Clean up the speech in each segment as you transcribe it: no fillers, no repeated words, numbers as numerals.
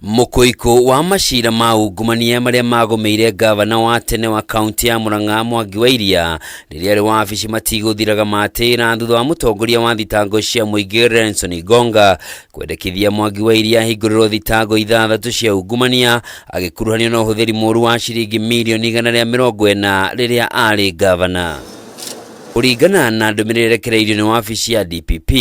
Mukoiko wa mashira ma ungumania maria magomeire gavana wa tene wa kaunti ya MURANG'A Mwangi wa Iria riria ari wabici matiguthiraga matira thutha wa mutongoria wa thitango cia MUINGI RENSON INGONGA kwendekithia Mwangi wa Iria ahingũrĩrwo thitango ithathatu cia ungumania agikuruhanio na ũhũthĩri mũru wa ciringi mirioni 140 riria ari gavana. Kuringana na ndũmĩrĩri rekereirio nĩ wabici ya DPP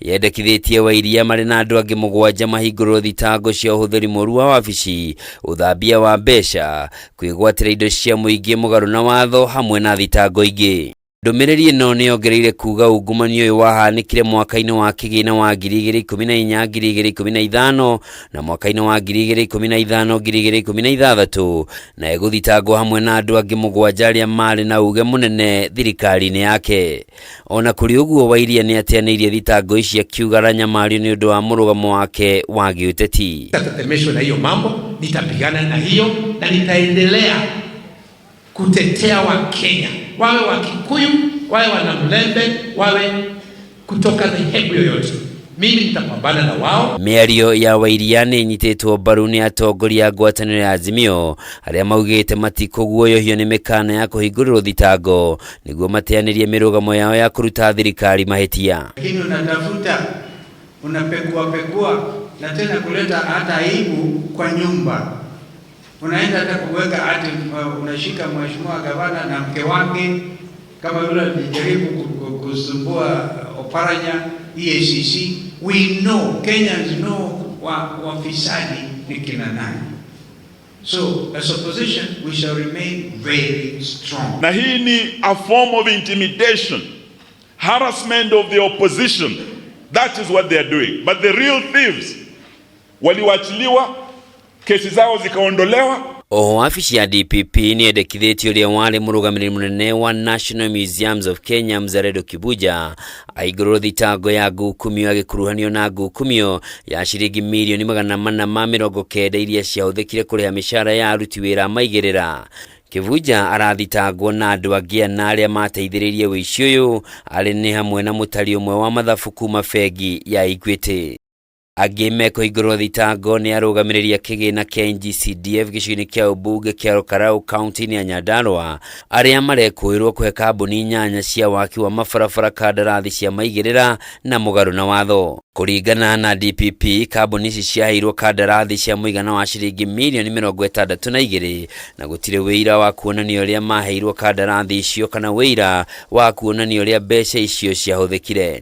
yendekithĩtie wa Iria marĩ na andũ angĩ 7 mahingũrĩrwo thitango cia ũhũthĩri mũru wa wabici, ũthambia wa mbeca, kwĩgwatĩra indo cia mũingĩ mũgarũ na watho hamwe na thitango ingĩ. Ndũmĩrĩri ĩno nĩyongereire kuga ungumania ũyũ wahanĩkire mwaka-inĩ wa kĩgĩna wa 2014-2015 na mwaka-inĩ wa 2015-2016 na egũthitangwo hamwe na andũ angĩ 7 arĩa marĩ na uge mũnene thirikari-inĩ yake. Ona kũrĩ ũguo wa Iria nĩateanĩirie thitango ici akiuga aranyamario nĩ ũndũ wa mũrũgamo wake wa gĩũteti. Nitatetemeshwa na hiyo mambo, nitapigana na hiyo na nitaendelea kutetea wa Kenya, wawe wa Kikuyu, wawe Wanamlembe, wawe kutoka dhehebu yoyote. Mimi nitapambana na wao. Mĩario ya wa Iria nĩnyitĩtwo mbaru nĩ atongoria a ngwatanĩro ya Azimio arĩa maugĩte matikũguoyohio nĩ mĩkana ya kũhingũrĩrwo thitango nĩguo mateanĩrie mĩrũgamo yao ya kũruta thirikari mahĩtia. Lakini unatafuta, unapekua na tena kuleta hata aibu kwa nyumba. Unaenda hata kuweka hati, unashika mheshimiwa gavana na mke wake kama yule alijaribu kusumbua Oparanya EACC. We know, Kenyans know wafisadi ni kina nani. So as opposition we shall remain very strong. Na hii ni a form of intimidation, harassment of the opposition. That is what they are doing. But the real thieves waliwachiliwa, kesi zao zikaondolewa. Oho wabici ya DPP nĩendekithĩtie ũrĩa warĩ mũrũgamĩrĩri mũnene wa National Museums of Kenya Mzalendo Kibunjia ahingũrĩrwo thitango ya ngukumio agĩkuruhanio na ngukumio ya ciringi mirioni 490 iria ciahũthĩkire kũrĩha mĩcara ya aruti wĩra maigĩrĩra. Kibunjia arathitangwo na andũ angĩ na arĩa mateithĩrĩirie wĩici ũyũ arĩ nĩ hamwe na mũtari ũmwe wa mathabu kuma bengi ya Equity. Angĩ mekũhingũrĩrwo thitango nĩ arũgamĩrĩri a kĩgĩna kĩa NG-CDF gĩcigo-inĩ kĩa ũmbunge kĩa Karau kaunti-inĩ ya Nyandarua arĩa marekũĩrwo kũhe kambuni 8 cia waki wa mabarabara kandarathi cia maigĩrĩra na mũgarũ na watho. Kũringana na DPP, kambuni ici ciaheirwo kandarathi cia mũigana wa ciringi mirioni 62 na gũtirĩ wĩira wa kuonania ũrĩa maheirwo kandarathi icio kana wĩira wa kuonania ũrĩa mbeca icio ciahũthĩkire.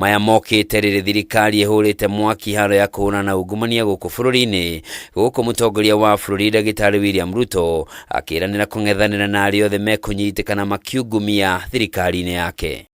Maya mokĩte rĩrĩ thirikari ĩhũrĩte mwaki haro ya kũhũrana na ungumania gũkũ bũrũri-inĩ, gũkũ mũtongoria wa bũrũri Ndagĩtarĩ William Ruto akĩranĩra kũng'ethanĩra na arĩa othe mekũnyitĩkana makiungumia thirikari-inĩ yake.